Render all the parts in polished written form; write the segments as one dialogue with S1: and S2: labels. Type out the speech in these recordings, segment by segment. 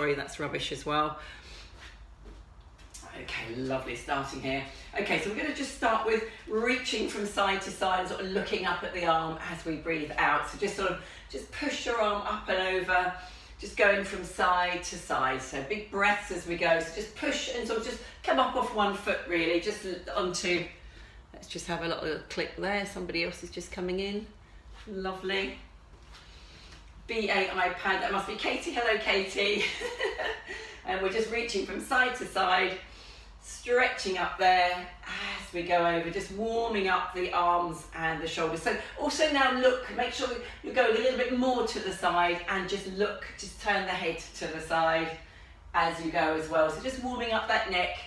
S1: Sorry, that's rubbish as well. Okay, lovely, starting here. Okay, so we're going to just start with reaching from side to side, sort of looking up at the arm as we breathe out. So just push your arm up and over, just going from side to side. So big breaths as we go. So just push and sort of just come up off one foot really, just onto, let's just have a little click there. Somebody else is just coming in. Lovely. BA iPad, that must be Katie. Hello, Katie. And we're just reaching from side to side, stretching up there as we go over, just warming up the arms and the shoulders. So also now look, make sure you're going a little bit more to the side and just look, just turn the head to the side as you go as well. So just warming up that neck.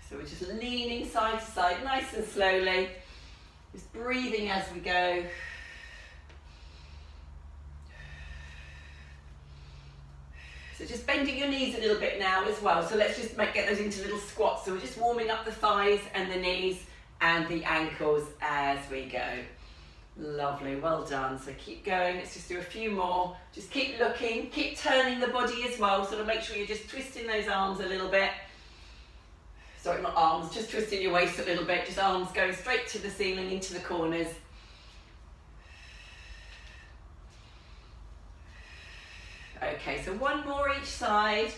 S1: So we're just leaning side to side, nice and slowly, just breathing as we go. So just bending your knees a little bit now as well. So let's just get those into little squats. So we're just warming up the thighs and the knees and the ankles as we go. Lovely, well done. So keep going, let's just do a few more. Just keep looking, keep turning the body as well. Sort of make sure you're just twisting those arms a little bit. Sorry, not arms, just twisting your waist a little bit. Just arms going straight to the ceiling, into the corners. Okay, so one more each side.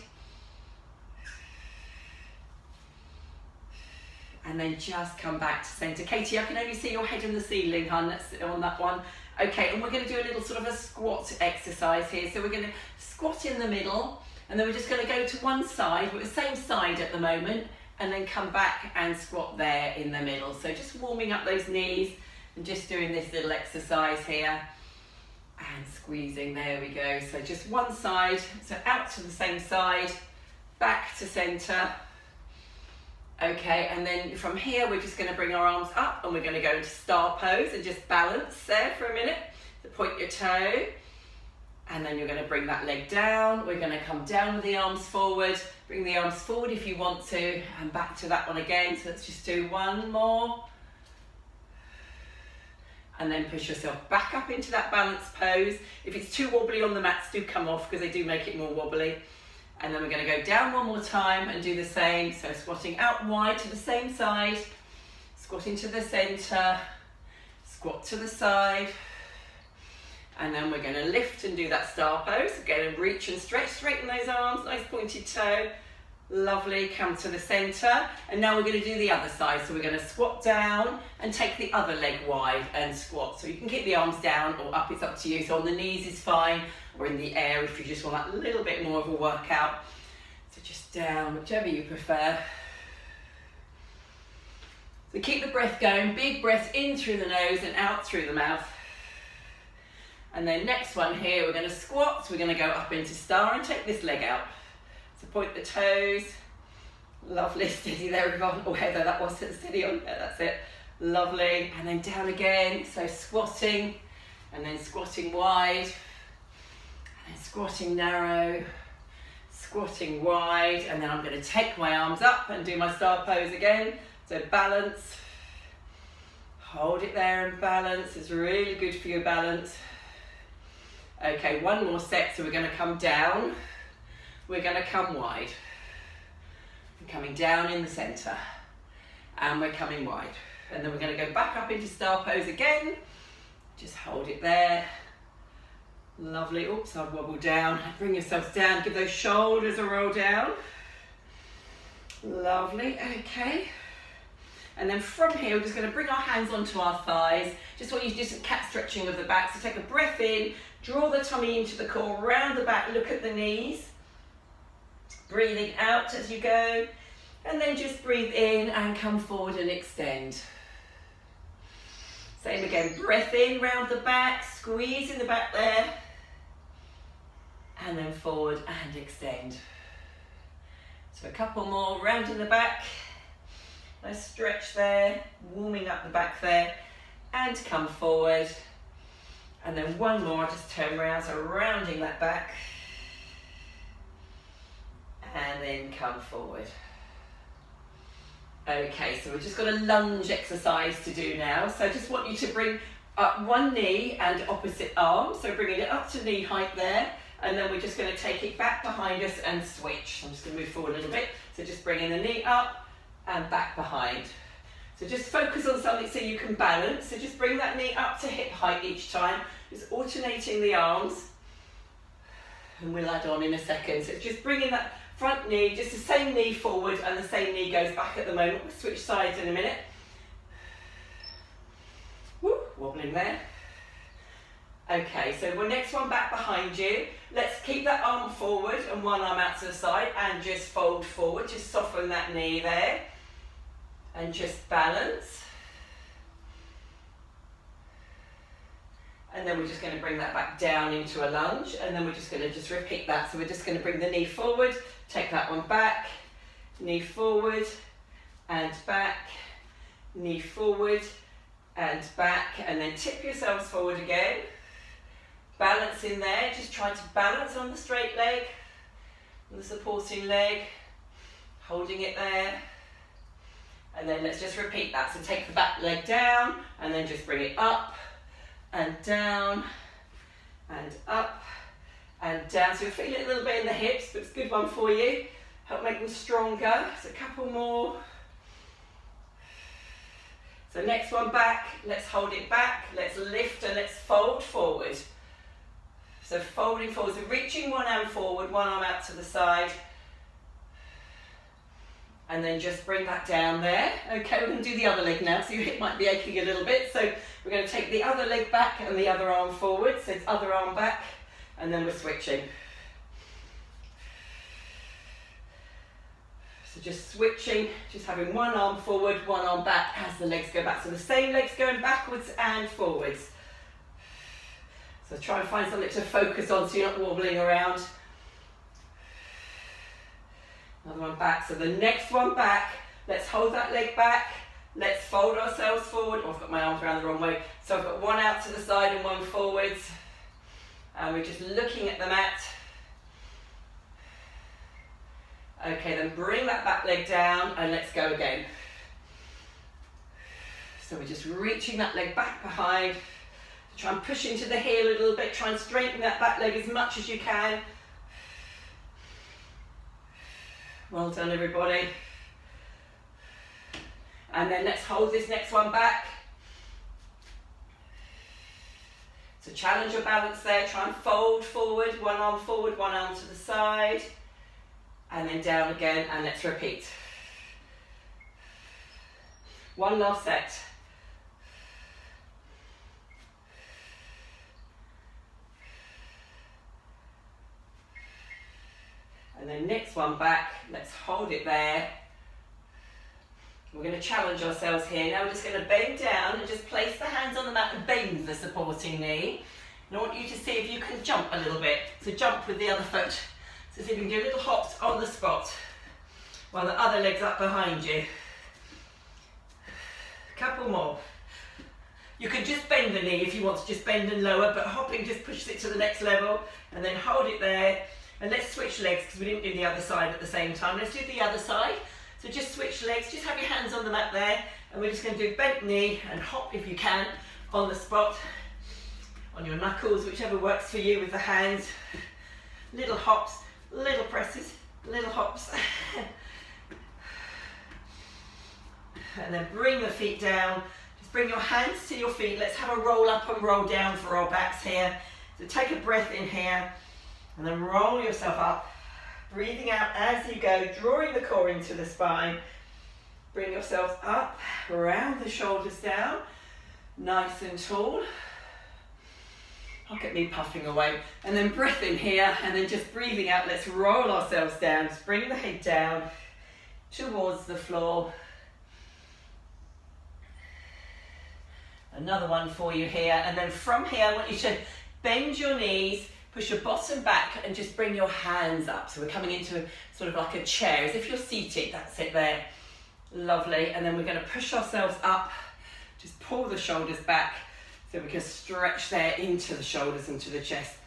S1: And then just come back to centre. Katie, I can only see your head on the ceiling, hun, that's on that one. Okay, and we're going to do a little sort of a squat exercise here. So we're going to squat in the middle, and then we're just going to go to one side, we're the same side at the moment, and then come back and squat there in the middle. So just warming up those knees and just doing this little exercise here. And squeezing, there we go. So just one side, so out to the same side, back to centre. Okay, and then from here we're just going to bring our arms up and we're going to go into star pose and just balance there for a minute. So point your toe, and then you're going to bring that leg down. We're going to come down with the arms forward, bring the arms forward if you want to, and back to that one again. So let's just do one more. And then push yourself back up into that balanced pose. If it's too wobbly on the mats, do come off because they do make it more wobbly. And then we're going to go down one more time and do the same. So squatting out wide to the same side, squatting to the centre, squat to the side. And then we're going to lift and do that star pose. Again, and reach and stretch, straighten those arms, nice pointed toe. Lovely, come to the centre, and now we're going to do the other side. So we're going to squat down and take the other leg wide and squat. So you can keep the arms down or up, it's up to you. So on the knees is fine, or in the air if you just want that little bit more of a workout. So just down, whichever you prefer. So keep the breath going, big breath in through the nose and out through the mouth. And then next one here, we're going to squat. So we're going to go up into star and take this leg out. So point the toes, lovely, steady there, Yvonne, or Heather, that wasn't steady on, yeah, that's it, lovely, and then down again, so squatting, and then squatting wide, and then squatting narrow, squatting wide, and then I'm going to take my arms up and do my star pose again, so balance, hold it there and balance, it's really good for your balance. Okay, one more set, so we're going to come down. We're going to come wide. We're coming down in the centre. And we're coming wide. And then we're going to go back up into star pose again. Just hold it there. Lovely. Oops, I've wobbled down. Bring yourselves down. Give those shoulders a roll down. Lovely. Okay. And then from here, we're just going to bring our hands onto our thighs. Just want you to do some cat stretching of the back. So take a breath in. Draw the tummy into the core. Round the back. Look at the knees. Breathing out as you go, and then just breathe in and come forward and extend. Same again, breath in, round the back, squeeze in the back there, and then forward and extend. So a couple more, round in the back, nice stretch there, warming up the back there, and come forward. And then one more, just turn around, so rounding that back, and then come forward. Okay, so we've just got a lunge exercise to do now. So I just want you to bring up one knee and opposite arm. So bringing it up to knee height there, and then we're just going to take it back behind us and switch. I'm just going to move forward a little bit. So just bringing the knee up and back behind. So just focus on something so you can balance. So just bring that knee up to hip height each time. Just alternating the arms. And we'll add on in a second. So it's just bringing that front knee, just the same knee forward and the same knee goes back at the moment. We'll switch sides in a minute. Woo, wobbling there. Okay, so the next one back behind you. Let's keep that arm forward and one arm out to the side and just fold forward. Just soften that knee there. And just balance. And then we're just going to bring that back down into a lunge, and then we're just going to just repeat that. So we're just going to bring the knee forward, take that one back, knee forward and back, knee forward and back, and then tip yourselves forward again. Balance in there, just try to balance on the straight leg, on the supporting leg, holding it there. And then let's just repeat that. So take the back leg down and then just bring it up and down and up and down. So you'll feel it a little bit in the hips, but it's a good one for you. Help make them stronger. So a couple more. So next one back, let's hold it back, let's lift and let's fold forward. So folding forward, so reaching one arm forward, one arm out to the side. And then just bring that down there. Okay, we're going to do the other leg now, so your hip might be aching a little bit. So we're going to take the other leg back and the other arm forward. So it's other arm back, and then we're switching. So just switching, just having one arm forward, one arm back as the legs go back. So the same legs going backwards and forwards. So try and find something to focus on so you're not wobbling around. Another one back. So the next one back, let's hold that leg back. Let's fold ourselves forward. Oh, I've got my arms around the wrong way. So I've got one out to the side and one forwards. And we're just looking at the mat. Okay, then bring that back leg down and let's go again. So we're just reaching that leg back behind. Try and push into the heel a little bit. Try and straighten that back leg as much as you can. Well done, everybody. And then let's hold this next one back. So challenge your balance there. Try and fold forward, one arm to the side. And then down again, and let's repeat. One last set. And then next one back, let's hold it there. We're going to challenge ourselves here. Now we're just going to bend down and just place the hands on the mat and bend the supporting knee. And I want you to see if you can jump a little bit. So jump with the other foot. So see if you can do little hops on the spot while the other leg's up behind you. A couple more. You can just bend the knee if you want to just bend and lower, but hopping just pushes it to the next level, and then hold it there. And let's switch legs because we didn't do the other side at the same time. Let's do the other side. So just switch legs, just have your hands on the mat there, and we're just going to do bent knee and hop if you can on the spot, on your knuckles, whichever works for you with the hands. Little hops, little presses, little hops. And then bring the feet down. Just bring your hands to your feet. Let's have a roll up and roll down for our backs here. So take a breath in here and then roll yourself up. Breathing out as you go, drawing the core into the spine. Bring yourselves up, round the shoulders down, nice and tall. Look at me puffing away. And then breath in here, and then just breathing out. Let's roll ourselves down. Just bring the head down towards the floor. Another one for you here. And then from here, I want you to bend your knees, push your bottom back, and just bring your hands up. So we're coming into sort of like a chair, as if you're seated. That's it there. Lovely. And then we're going to push ourselves up. Just pull the shoulders back so we can stretch there into the shoulders and to the chest.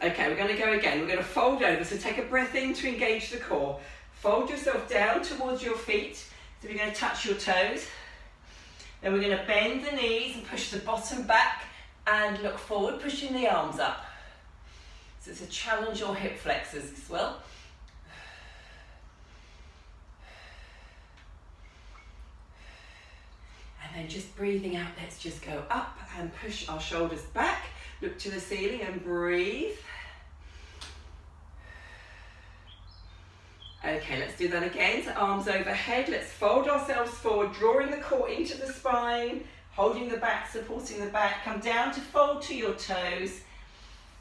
S1: Okay, we're going to go again. We're going to fold over. So take a breath in to engage the core. Fold yourself down towards your feet. So we're going to touch your toes. Then we're going to bend the knees and push the bottom back and look forward, pushing the arms up. So it's to challenge your hip flexors as well. And then just breathing out, let's just go up and push our shoulders back. Look to the ceiling and breathe. Okay, let's do that again. So arms overhead, let's fold ourselves forward, drawing the core into the spine, holding the back, supporting the back. Come down to fold to your toes.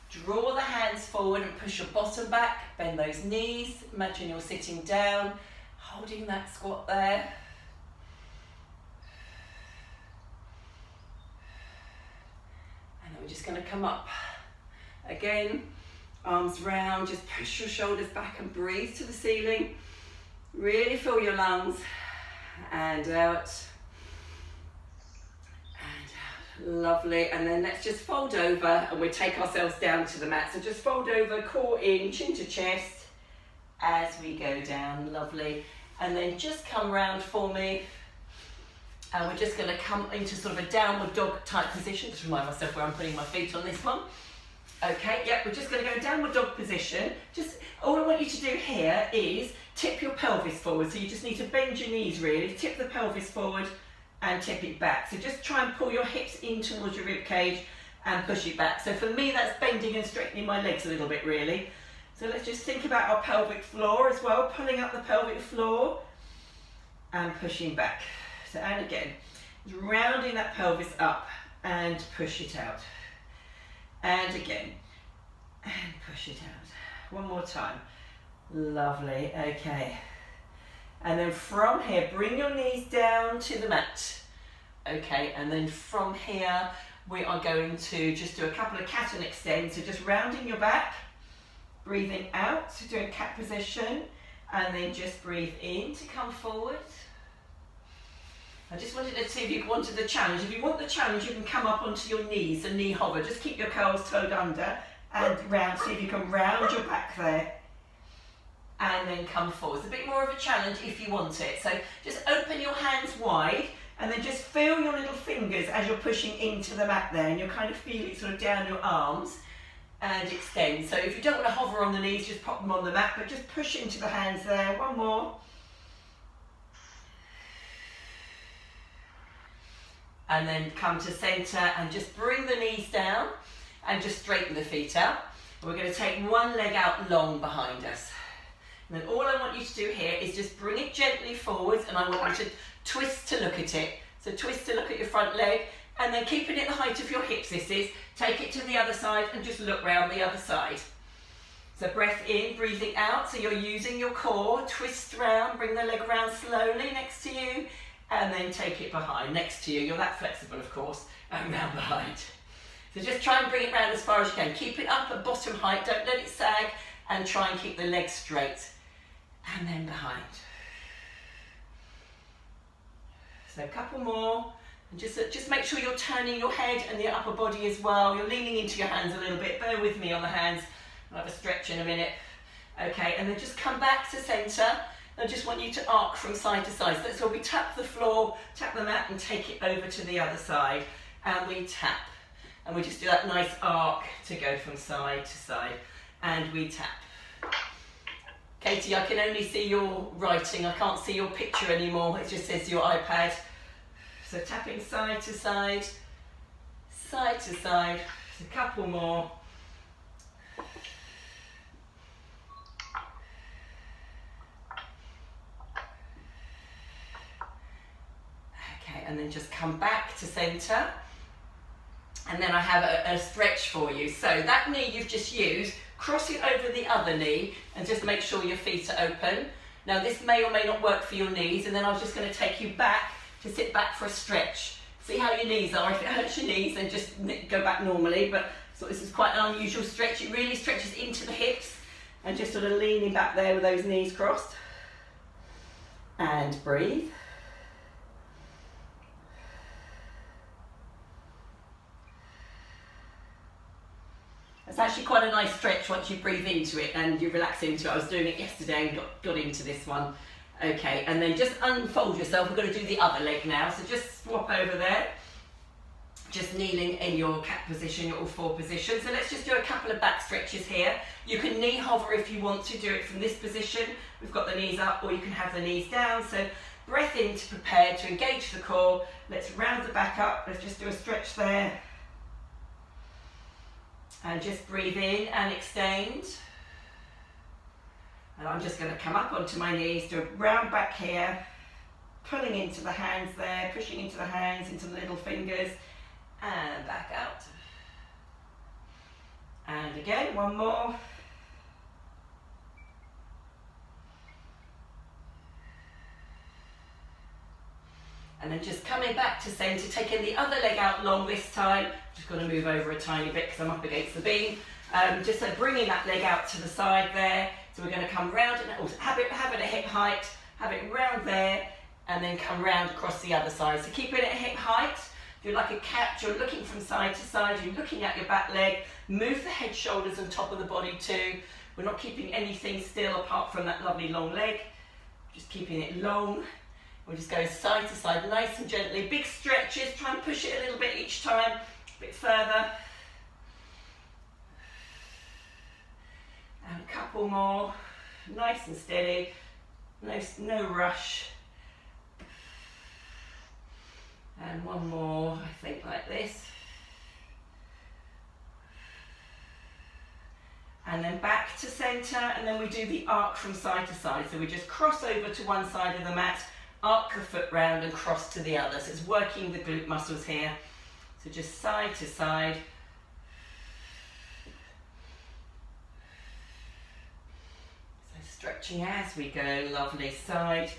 S1: Draw the hands forward and push your bottom back. Bend those knees. Imagine you're sitting down, holding that squat there. And then we're just going to come up again. Arms round, just push your shoulders back and breathe to the ceiling. Really fill your lungs. And out. And out. Lovely. And then let's just fold over and we take ourselves down to the mat. So just fold over, core in, chin to chest as we go down. Lovely. And then just come round for me. And we're just going to come into sort of a downward dog type position. Just remind myself where I'm putting my feet on this one. Okay, yep, we're just going to go downward dog position. Just all I want you to do here is tip your pelvis forward. So you just need to bend your knees really, tip the pelvis forward and tip it back. So just try and pull your hips in towards your rib cage and push it back. So for me that's bending and straightening my legs a little bit really. So let's just think about our pelvic floor as well, pulling up the pelvic floor and pushing back. So and again, rounding that pelvis up and push it out. And again, and push it out. One more time. Lovely, okay. And then from here, bring your knees down to the mat. Okay, and then from here, we are going to just do a couple of cat and extend. So just rounding your back, breathing out, so doing cat position, and then just breathe in to come forward. I just wanted to see if you wanted the challenge. If you want the challenge, you can come up onto your knees, a knee hover. Just keep your curls toed under and round. See if you can round your back there. And then come forward. It's a bit more of a challenge if you want it. So just open your hands wide and then just feel your little fingers as you're pushing into the mat there. And you'll kind of feel it sort of down your arms and extend. So if you don't want to hover on the knees, just pop them on the mat, but just push into the hands there. One more. And then come to centre and just bring the knees down and just straighten the feet out. We're going to take one leg out long behind us. And then all I want you to do here is just bring it gently forwards and I want you to twist to look at it. So twist to look at your front leg and then keeping it the height of your hips, this is. Take it to the other side and just look round the other side. So breath in, breathing out. So you're using your core, twist round, bring the leg round slowly next to you. And then take it behind, next to you. You're that flexible, of course, and round behind. So just try and bring it round as far as you can. Keep it up at bottom height, don't let it sag, and try and keep the legs straight. And then behind. So a couple more. And just make sure you're turning your head and the upper body as well. You're leaning into your hands a little bit. Bear with me on the hands. I'll have a stretch in a minute. Okay, and then just come back to centre. I just want you to arc from side to side. So that's where we tap the floor, tap the mat and take it over to the other side. And we tap. And we just do that nice arc to go from side to side. And we tap. Katie, I can only see your writing. I can't see your picture anymore. It just says your iPad. So tapping side to side, side to side. Just a couple more. And then just come back to centre. And then I have a stretch for you. So that knee you've just used, cross it over the other knee and just make sure your feet are open. Now this may or may not work for your knees, and then I'm just going to take you back to sit back for a stretch. See how your knees are. If it hurts your knees, then just go back normally. But so this is quite an unusual stretch. It really stretches into the hips and just sort of leaning back there with those knees crossed. And breathe. It's actually quite a nice stretch once you breathe into it and you relax into it. I was doing it yesterday and got into this one. Okay, and then just unfold yourself. We're going to do the other leg now. So just swap over there. just kneeling in your cat position, your all four position. So let's just do a couple of back stretches here. You can knee hover if you want to do it from this position. We've got the knees up, or you can have the knees down. So breath in to prepare to engage the core. Let's round the back up. Let's just do a stretch there. And just breathe in and extend. And I'm just going to come up onto my knees, do a round back here, pulling into the hands there, pushing into the hands, into the little fingers, and back out. And again, one more. And then just coming back to centre, taking the other leg out long this time. Just going to move over a tiny bit because I'm up against the beam. Just so bringing that leg out to the side there. So we're going to come round and have it at hip height, have it round there, and then come round across the other side. So keep it at hip height. You're like a cat, you're looking from side to side, you're looking at your back leg. Move the head, shoulders and top of the body too. We're not keeping anything still apart from that lovely long leg. Just keeping it long. We'll just go side to side, nice and gently. Big stretches, try and push it a little bit each time, a bit further. And a couple more, nice and steady, no rush. And one more, I think, like this. And then back to centre, and then we do the arc from side to side. So we just cross over to one side of the mat, arc the foot round and cross to the other. So it's working the glute muscles here. So just side to side. So stretching as we go, lovely, side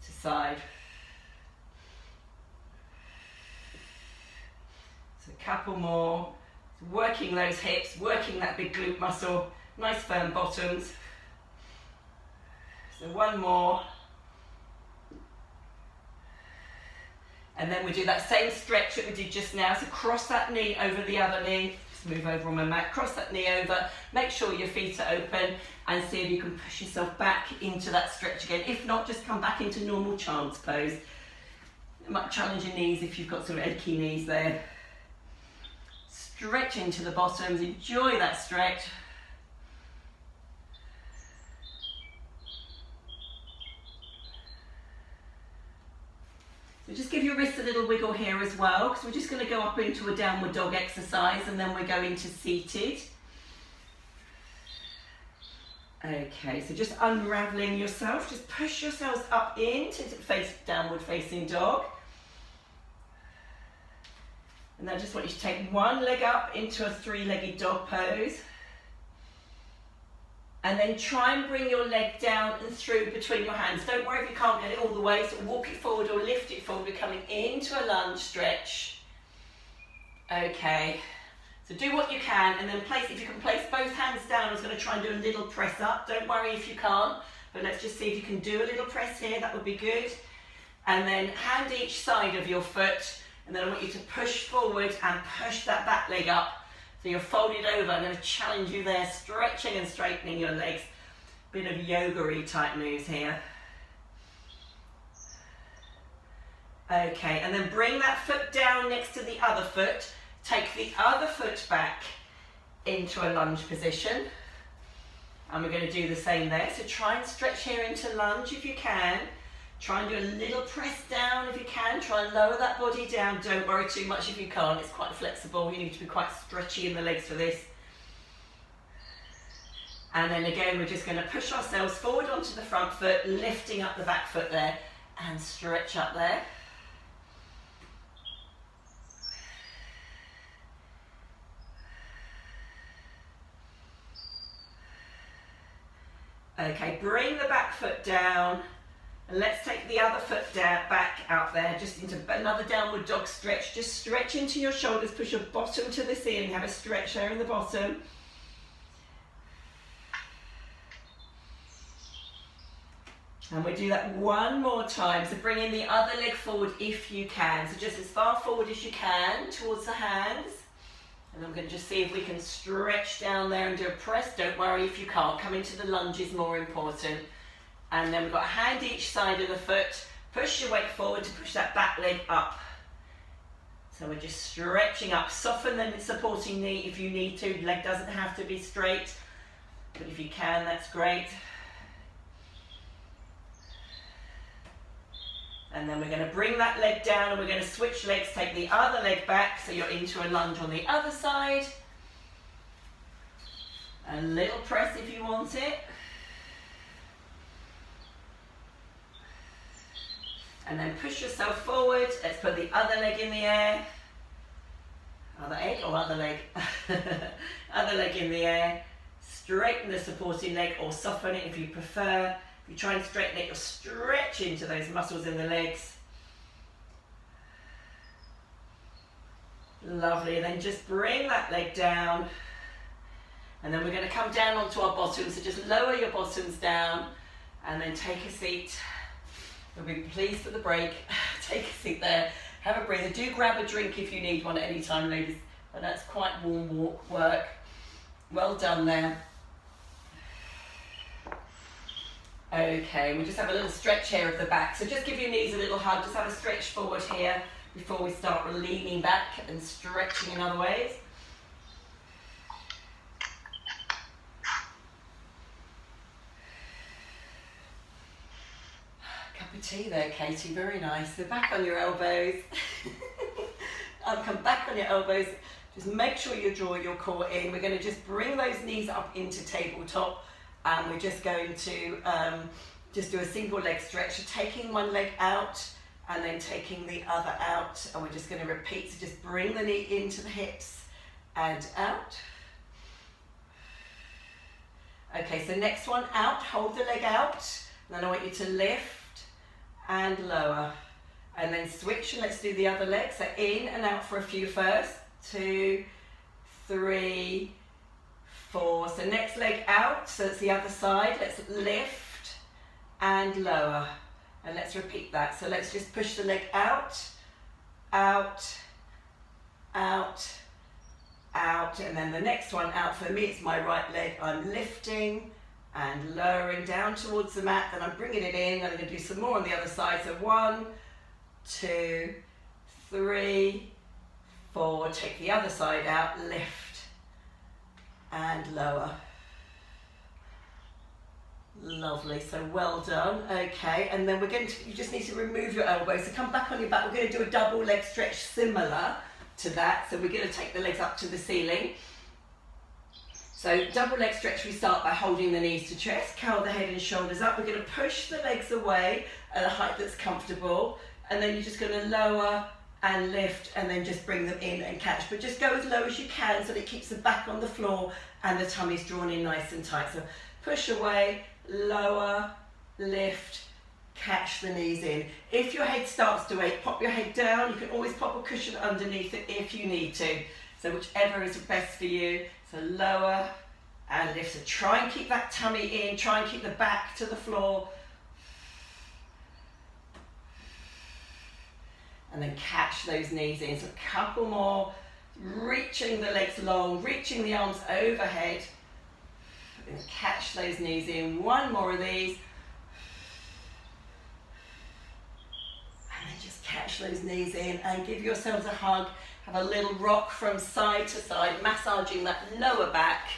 S1: to side. So a couple more. Working those hips, working that big glute muscle, nice firm bottoms. So one more. And then we do that same stretch that we did just now. So cross that knee over the other knee. Just move over on my mat, cross that knee over. Make sure your feet are open and see if you can push yourself back into that stretch again. If not, just come back into normal child's pose. You might challenge your knees if you've got some achy knees there. Stretch into the bottoms, enjoy that stretch. So just give your wrists a little wiggle here as well, because we're just going to go up into a downward dog exercise and then we go into seated. Okay, so just unraveling yourself, just push yourselves up into face downward facing dog. And I just want you to take one leg up into a three-legged dog pose. And then try and bring your leg down and through between your hands. Don't worry if you can't get it all the way, so walk it forward or lift it forward. We're coming into a lunge stretch. Okay, so do what you can and then place, if you can place both hands down, I was going to try and do a little press up. Don't worry if you can't, but let's just see if you can do a little press here, that would be good. And then hand each side of your foot. And then I want you to push forward and push that back leg up. So you're folded over. I'm going to challenge you there, stretching and straightening your legs. Bit of yoga-y type moves here. Okay, and then bring that foot down next to the other foot. Take the other foot back into a lunge position. And we're going to do the same there. So try and stretch here into lunge if you can. Try and do a little press down if you can. Try and lower that body down. Don't worry too much if you can't. It's quite flexible. You need to be quite stretchy in the legs for this. And then again, we're just going to push ourselves forward onto the front foot, lifting up the back foot there, and stretch up there. Okay, bring the back foot down. And let's take the other foot down, back out there, just into another downward dog stretch. Just stretch into your shoulders, push your bottom to the ceiling, have a stretch there in the bottom. And we do that one more time. So bring in the other leg forward if you can. So just as far forward as you can towards the hands. And I'm going to just see if we can stretch down there and do a press. Don't worry if you can't. Coming to the lunge is more important. And then we've got a hand each side of the foot. Push your weight forward to push that back leg up. So we're just stretching up. Soften the supporting knee if you need to. Leg doesn't have to be straight, but if you can, that's great. And then we're going to bring that leg down and we're going to switch legs, take the other leg back so you're into a lunge on the other side. A little press if you want it. And then push yourself forward. Let's put the other leg in the air. Other egg or other leg? Other leg in the air. Straighten the supporting leg or soften it if you prefer. If you try and straighten it, you'll stretch into those muscles in the legs. Lovely. And then just bring that leg down. And then we're going to come down onto our bottoms. So just lower your bottoms down and then take a seat. We'll be pleased for the break. Take a seat there. Have a breather. Do grab a drink if you need one at any time, ladies. But that's quite warm work. Well done there. Okay, we just have a little stretch here of the back. So just give your knees a little hug. Just have a stretch forward here before we start leaning back and stretching in other ways. Cup of tea there, Katie. Very nice. So back on your elbows. Come back on your elbows. Just make sure you draw your core in. We're going to just bring those knees up into tabletop. And we're just going to just do a single leg stretch. So taking one leg out and then taking the other out. And we're just going to repeat. So just bring the knee into the hips and out. Okay, so next one out. Hold the leg out. And then I want you to lift and lower. And then switch and let's do the other leg. So in and out for a few first. 2, 3, 4. So next leg out, so it's the other side. Let's lift and lower. And let's repeat that. So let's just push the leg out, out, out, out. And then the next one out, for me it's my right leg. I'm lifting and lowering down towards the mat. Then I'm bringing it in. I'm going to do some more on the other side. So 1, 2, 3, 4. Take the other side out, lift and lower. Lovely, so well done. Okay, and then you just need to remove your elbows. So come back on your back. We're going to do a double leg stretch similar to that. So we're going to take the legs up to the ceiling. So double leg stretch, we start by holding the knees to chest, curl the head and shoulders up. We're going to push the legs away at a height that's comfortable. And then you're just going to lower and lift and then just bring them in and catch. But just go as low as you can so that it keeps the back on the floor and the tummy's drawn in nice and tight. So push away, lower, lift, catch the knees in. If your head starts to ache, pop your head down. You can always pop a cushion underneath it if you need to. So whichever is best for you. So lower and lift. So try and keep that tummy in. Try and keep the back to the floor. And then catch those knees in. So a couple more. Reaching the legs long, reaching the arms overhead. And catch those knees in. One more of these. And then just catch those knees in and give yourselves a hug. Have a little rock from side to side, massaging that lower back.